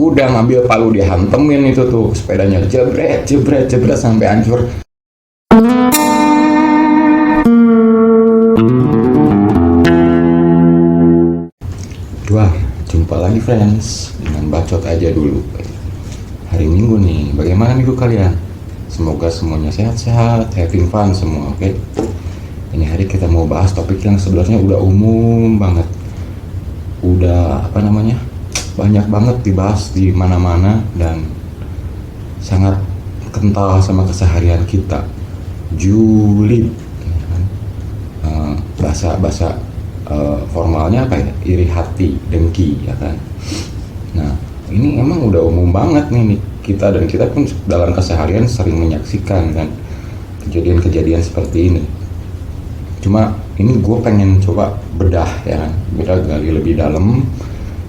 gudang, ambil palu dia hantemin itu tuh sepedanya, jebret jebret jebret sampai hancur. Dua, jumpa lagi friends dengan bacot aja dulu. Hari Minggu nih, bagaimana minggu kalian? Semoga semuanya sehat-sehat, having fun semua, oke? Ini hari kita mau bahas topik yang sebenarnya udah umum banget, udah banyak banget dibahas di mana-mana dan sangat kental sama keseharian kita. Julid, ya kan? Bahasa formalnya apa ya? Iri hati, dengki, ya kan? Nah, ini emang udah umum banget nih kita, dan kita pun dalam keseharian sering menyaksikan kan kejadian-kejadian seperti ini. Cuma ini gue pengen coba bedah ya kan, gali lebih dalam.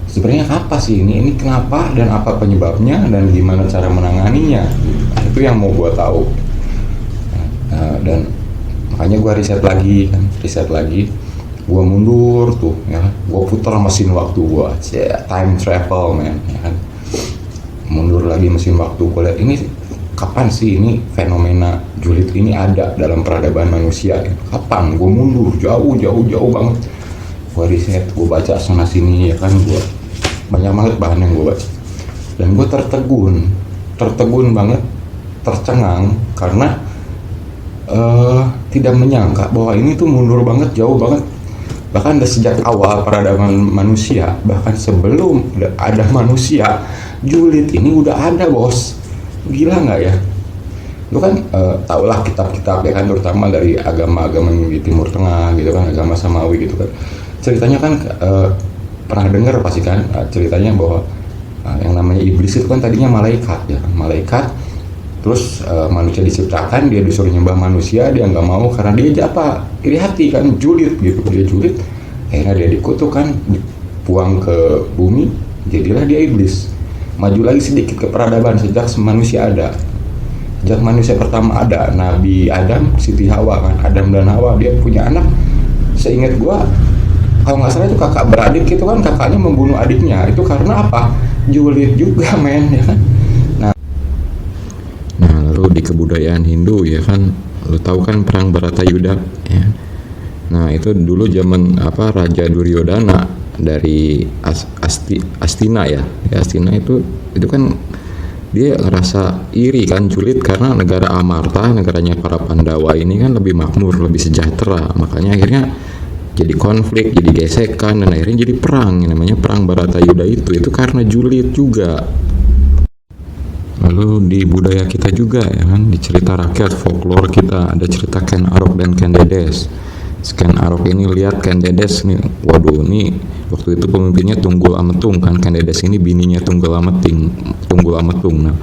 Sebenarnya apa sih ini kenapa dan apa penyebabnya dan gimana cara menanganinya? Nah, itu yang mau gue tahu. Dan makanya gue riset lagi, gue mundur tuh ya, gue putar mesin waktu gue, time travel man ya kan, mundur lagi mesin waktu, gue lihat ini kapan sih ini fenomena julid ini ada dalam peradaban manusia ya? Kapan? Gue mundur jauh banget, gue riset, gue baca sana sini ya kan, gue banyak banget bahan yang gue baca, dan gue tertegun banget, tercengang karena tidak menyangka bahwa ini tuh mundur banget, jauh banget. Bahkan dari sejak awal peradaban manusia, bahkan sebelum ada manusia, julid ini udah ada bos. Gila nggak ya? Lu kan tau lah kitab-kitab ya kan, terutama dari agama-agama di Timur Tengah gitu kan, agama Samawi gitu kan. Ceritanya kan pernah dengar pasti kan ceritanya bahwa yang namanya iblis itu kan tadinya malaikat ya kan, malaikat. Terus manusia diciptakan, dia disuruh nyembah manusia, dia nggak mau karena dia iri hati kan, julid gitu, dia julid. Akhirnya dia dikutuk kan, dibuang ke bumi, jadilah dia iblis. Maju lagi sedikit ke peradaban, sejak manusia ada, sejak manusia pertama ada, Nabi Adam, Siti Hawa kan, Adam dan Hawa, dia punya anak. Seingat gua, kalau nggak salah itu kakak beradik itu kan, kakaknya membunuh adiknya, itu karena apa? Julid juga men ya kan. Lalu di kebudayaan Hindu ya kan, lo tahu kan perang Bharatayuda ya. Nah itu dulu zaman Raja Duryodhana dari Astina ya. Astina itu kan dia ngerasa iri kan, julid karena negara Amarta, negaranya para Pandawa ini kan lebih makmur, lebih sejahtera. Makanya akhirnya jadi konflik, jadi gesekan, dan akhirnya jadi perang. Yang namanya perang Bharatayuda itu karena julid juga. Lalu di budaya kita juga ya kan, di cerita rakyat folklore kita ada cerita Ken Arok dan Ken Dedes. Ken Arok ini lihat Ken Dedes nih, waduh ini waktu itu pemimpinnya Tunggul Ametung kan, Ken Dedes ini bininya Tunggul Ametung. Nah,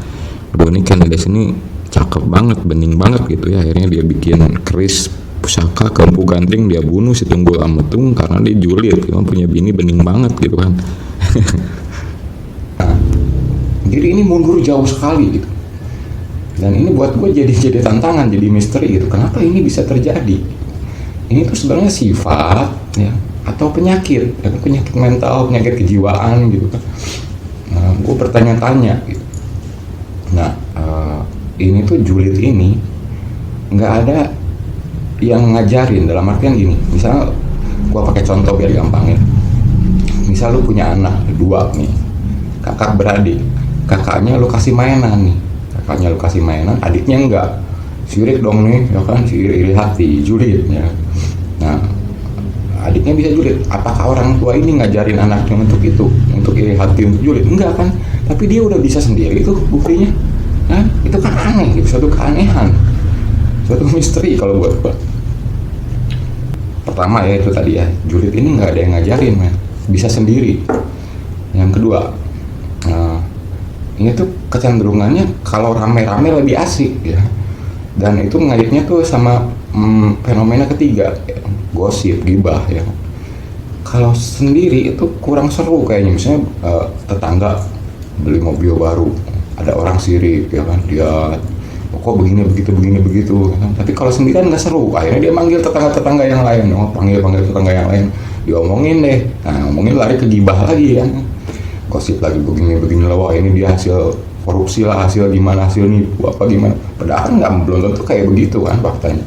waduh ini Ken Dedes ini cakep banget, bening banget gitu ya. Akhirnya dia bikin keris pusaka kempu ganting, dia bunuh si Tunggul Ametung karena dia julid, dia punya bini bening banget gitu kan. Jadi ini mundur jauh sekali gitu, dan ini buat gue jadi tantangan, jadi misteri gitu. Kenapa ini bisa terjadi? Ini tuh sebenarnya sifat ya, atau penyakit ya, penyakit mental, penyakit kejiwaan gitu kan. Nah, gue bertanya-tanya gitu. Nah ini tuh julid ini nggak ada yang ngajarin, dalam artian gini, misalnya gue pakai contoh biar gampang ya. Misal lu punya anak dua nih, kakak beradik. Kakaknya lu kasih mainan, adiknya enggak, sirik dong nih ya kan, iri hati, julid ya. Nah adiknya bisa julid, apakah orang tua ini ngajarin anaknya untuk itu, untuk iri hati, untuk julid? Enggak kan, tapi dia udah bisa sendiri tuh buktinya kan. Itu kan aneh gitu, suatu keanehan, suatu misteri kalau buat gua. Pertama ya itu tadi ya, julid ini nggak ada yang ngajarin man, bisa sendiri. Yang kedua, ini tuh kecenderungannya kalau rame-rame lebih asik ya, dan itu ngaitnya tuh sama fenomena ketiga ya, gosip, gibah ya. Kalau sendiri itu kurang seru kayaknya. Misalnya tetangga beli mobil baru, ada orang sirik ya kan, dia kok begini begitu ya kan? Tapi kalau sendiri kan nggak seru, akhirnya dia manggil tetangga yang lain, panggil tetangga yang lain, diomongin deh. Nah ngomongin lari ke gibah lagi ya. gosip lagi begini lah, wah ini dia hasil korupsi lah, hasil gimana, hasil nipu apa gimana, padahal nggak, belum tentu kayak begitu kan faktanya.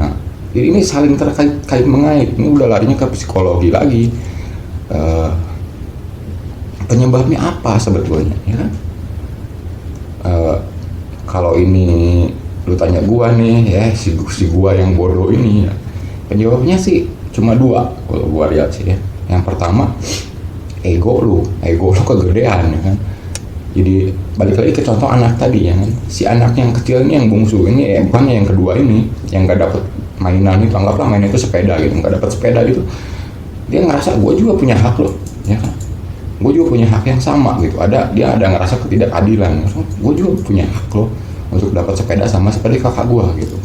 Nah, jadi ini saling terkait mengait, ini udah larinya ke psikologi lagi. Penyebabnya apa sebetulnya, ya kan? Kalau ini lu tanya gua nih, ya si gua yang bodoh ini, ya, penyebabnya sih cuma dua kalau gua lihat sih ya. Yang pertama, ego lu kegedean, ya kan. Jadi balik lagi ke contoh anak tadi, ya kan, si anak yang kecil ini, yang bungsu ini, bukannya yang kedua ini, yang nggak dapet mainan itu, anggaplah mainan itu sepeda gitu, nggak dapet sepeda gitu, dia ngerasa gue juga punya hak loh, ya kan, gue juga punya hak yang sama gitu. Dia ada ngerasa ketidakadilan, gue juga punya hak loh untuk dapat sepeda sama seperti kakak gue gitu.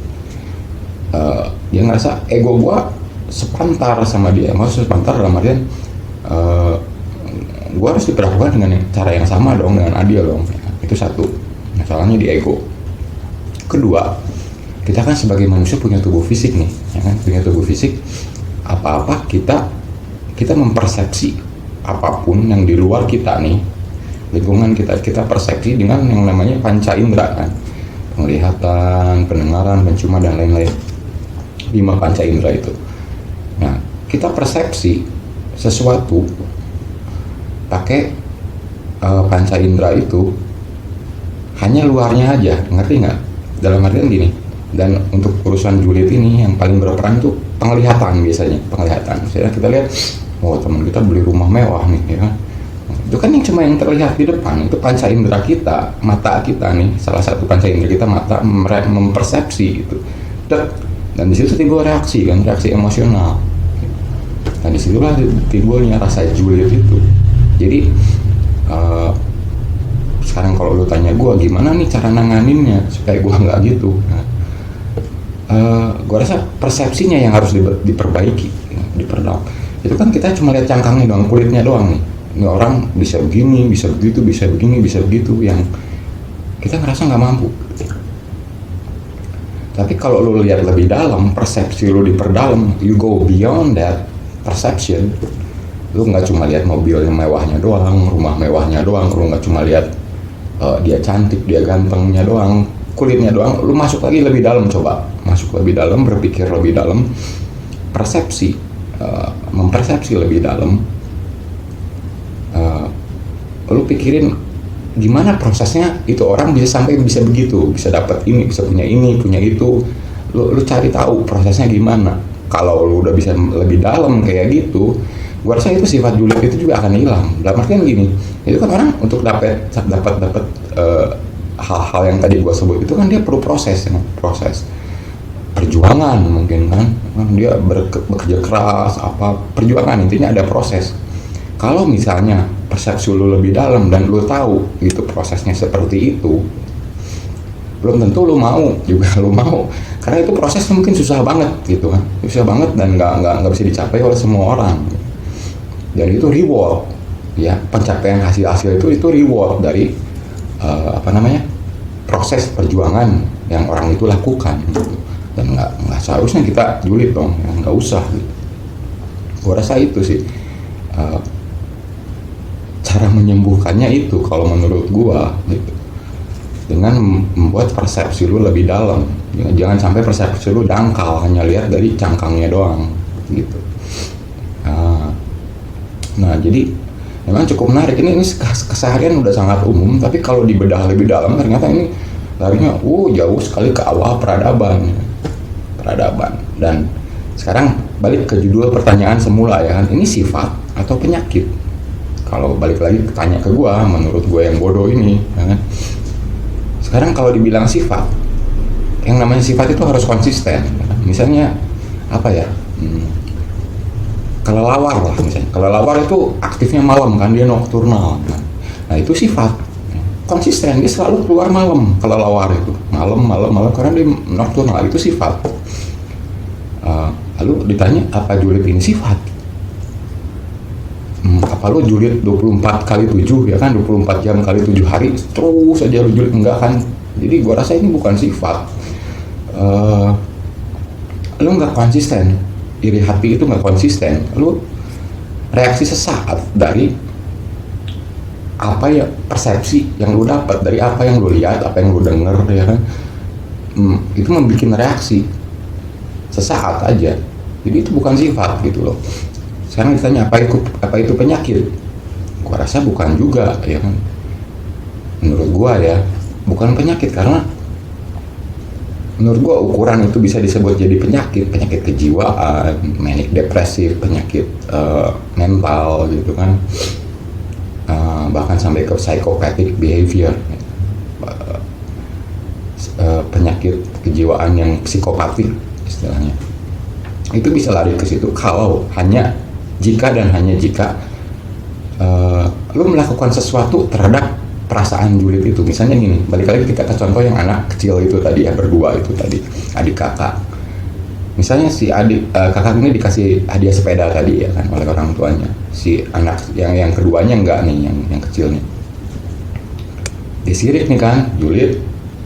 Dia ngerasa ego gue sepantar sama dia, maksudnya sepantar dalam artian gue harus diperlakukan dengan cara yang sama dong, dengan adil dong. Itu satu, masalahnya di ego. Kedua, kita kan sebagai manusia punya tubuh fisik nih, ya kan, punya tubuh fisik. Apa-apa kita mempersepsi apapun yang di luar kita nih, lingkungan kita persepsi dengan yang namanya panca indera kan, penglihatan, pendengaran, penciuman dan lain-lain, 5 panca indera itu. Nah, kita persepsi sesuatu pakai panca indera itu hanya luarnya aja, ngerti nggak? Dalam artian gini, dan untuk urusan julid ini yang paling berperan tuh penglihatan biasanya, penglihatan. Misalnya kita lihat, oh teman kita beli rumah mewah nih, ya kan? Itu kan yang cuma yang terlihat di depan, itu panca indera kita, mata kita nih, salah satu panca indera kita, mata, mempersepsi gitu. Dan di situ timbul reaksi kan, reaksi emosional. Dan disitulah timbulnya rasa julid itu. Jadi sekarang kalau lu tanya gue gimana nih cara nanganinnya supaya gue nggak gitu, gue rasa persepsinya yang harus diperbaiki, diperdalam. Itu kan kita cuma lihat cangkangnya doang, kulitnya doang nih. Ini orang bisa begini, bisa begitu, bisa begini, bisa begitu, yang kita ngerasa nggak mampu. Tapi kalau lu lihat lebih dalam, persepsi lu diperdalam, you go beyond that perception. Lu nggak cuma lihat mobil yang mewahnya doang, rumah mewahnya doang, lu nggak cuma lihat dia cantik, dia gantengnya doang, kulitnya doang. Lu masuk lagi lebih dalam, coba masuk lebih dalam, berpikir lebih dalam, persepsi, mempersepsi lebih dalam. Lu pikirin gimana prosesnya itu orang bisa sampai bisa begitu, bisa dapat ini, bisa punya ini, punya itu. Lu cari tahu prosesnya gimana. Kalau lu udah bisa lebih dalam kayak gitu, gua rasa itu sifat julid itu juga akan hilang. Dalam artian gini, itu kan orang untuk dapat hal-hal yang tadi gua sebut itu kan dia perlu proses, ya, proses perjuangan mungkin kan, dia bekerja keras, apa perjuangan, intinya ada proses. Kalau misalnya persepsi lu lebih dalam dan lu tahu itu prosesnya seperti itu, belum tentu lu mau juga, lu mau, karena itu prosesnya mungkin susah banget gitu kan, susah banget dan nggak bisa dicapai oleh semua orang. Dan itu reward, ya, pencapaian hasil itu reward dari proses perjuangan yang orang itu lakukan gitu. Dan nggak seharusnya kita julid dong, ya, nggak usah gitu. Gua rasa itu sih cara menyembuhkannya itu kalau menurut gua gitu, dengan membuat persepsi lu lebih dalam. Jangan sampai persepsi lu dangkal hanya lihat dari cangkangnya doang gitu. Nah, jadi memang cukup menarik. Ini keseharian udah sangat umum, tapi kalau dibedah lebih dalam ternyata ini larinya jauh sekali ke awal peradaban. Dan sekarang balik ke judul pertanyaan semula, ya kan, ini sifat atau penyakit? Kalau balik lagi tanya ke gua, menurut gua yang bodoh ini, ya kan, sekarang kalau dibilang sifat, yang namanya sifat itu harus konsisten, ya kan? Misalnya apa ya, kelelawar lah misalnya. Kelelawar itu aktifnya malam kan, dia nokturnal kan. Nah itu sifat konsisten, dia selalu keluar malam. Kelelawar itu malam karena dia nokturnal, itu sifat. Lalu ditanya apa julid ini sifat? Apa lu julid 24 kali 7, ya kan, 24 jam kali 7 hari terus aja lu julid? Enggak kan. Jadi gua rasa ini bukan sifat. Lu nggak konsisten, iri hati itu nggak konsisten, lu reaksi sesaat dari apa ya persepsi yang lu dapat dari apa yang lu lihat, apa yang lu denger ya kan, itu membuat reaksi sesaat aja. Jadi itu bukan sifat gitu loh. Sekarang ditanya apa itu penyakit? Gua rasa bukan juga ya kan. Menurut gua ya, bukan penyakit karena menurut gua ukuran itu bisa disebut jadi penyakit kejiwaan, manic depresif, penyakit mental gitu kan. Bahkan sampai ke psychopathic behavior, penyakit kejiwaan yang psikopatik istilahnya. Itu bisa lari ke situ kalau hanya jika lu melakukan sesuatu terhadap perasaan julid itu. Misalnya gini, balik lagi kita ke contoh yang anak kecil itu tadi ya, berdua itu tadi, adik kakak. Misalnya si adik kakak ini dikasih hadiah sepeda tadi ya kan oleh orang tuanya. Si anak yang keduanya enggak nih, yang kecilnya. Disirik nih kan, julid.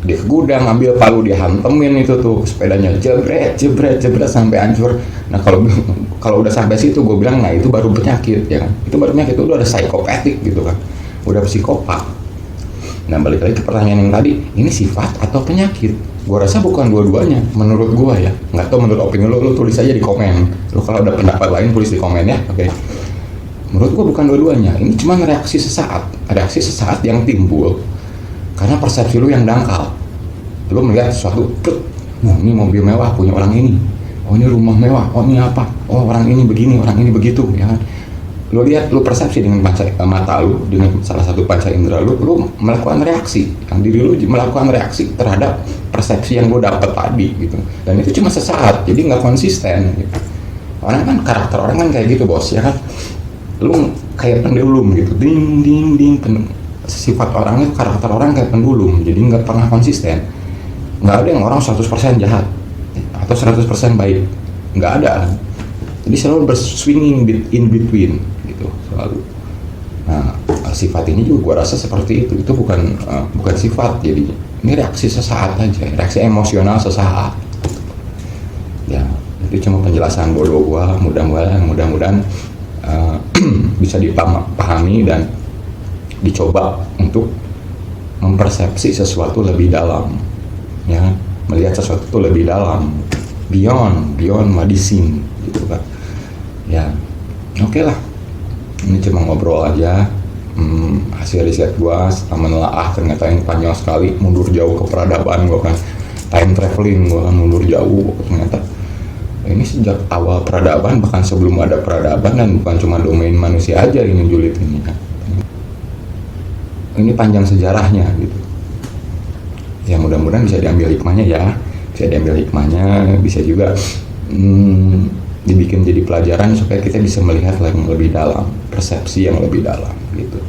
Dia ke gudang ngambil palu, dia hantemin itu tuh sepedanya, jebret sampai hancur. Nah kalau udah sampai situ gue bilang, nah itu baru penyakit ya kan, itu baru penyakit, itu udah psikopatik gitu kan, udah psikopat. Nah balik lagi ke pertanyaan yang tadi, ini sifat atau penyakit? Gue rasa bukan dua-duanya menurut gue ya, nggak tahu menurut opini lu tulis aja di komen. Lu kalau ada pendapat lain tulis di komen ya, oke. Menurut gue bukan dua-duanya, ini cuma reaksi sesaat yang timbul karena persepsi lu yang dangkal. Lu melihat sesuatu, ini mobil mewah punya orang ini, oh ini rumah mewah, oh ini apa, oh orang ini begini, orang ini begitu, ya kan? Lu lihat, lu persepsi dengan mata lu, dengan salah satu panca indera lu melakukan reaksi, yang diri lu melakukan reaksi terhadap persepsi yang lu dapat tadi gitu. Dan itu cuma sesaat, jadi nggak konsisten. Gitu. Orang kan karakter orang kan kayak gitu bos, ya kan? Lu kayak pendulum gitu, ding, sifat orangnya, karakter orang kayak pendulum, jadi nggak pernah konsisten. Nggak ada yang orang 100% jahat atau 100% baik, nggak ada. Jadi selalu berswinging in between gitu selalu. Nah sifat ini juga gua rasa seperti itu bukan sifat, jadi ini reaksi sesaat aja, reaksi emosional sesaat. Ya itu cuma penjelasan bodoh gua, mudah-mudahan bisa dipahami dan dicoba untuk mempersepsi sesuatu lebih dalam, ya, melihat sesuatu itu lebih dalam, beyond medicine gitu kan. Ya oke lah, ini cuma ngobrol aja. Hasil riset gua setelah menelaah ternyata yang panjang sekali, mundur jauh ke peradaban gua kan, time traveling gua kan, mundur jauh ternyata. Ini sejak awal peradaban, bahkan sebelum ada peradaban, dan bukan cuma domain manusia aja ini julid ini kan. Ini panjang sejarahnya gitu. Ya mudah-mudahan bisa diambil hikmahnya, bisa juga dibikin jadi pelajaran supaya kita bisa melihat yang lebih dalam, persepsi yang lebih dalam gitu.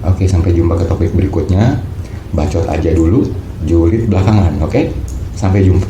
Oke, sampai jumpa ke topik berikutnya. Bacot aja dulu, julid belakangan. Oke, sampai jumpa.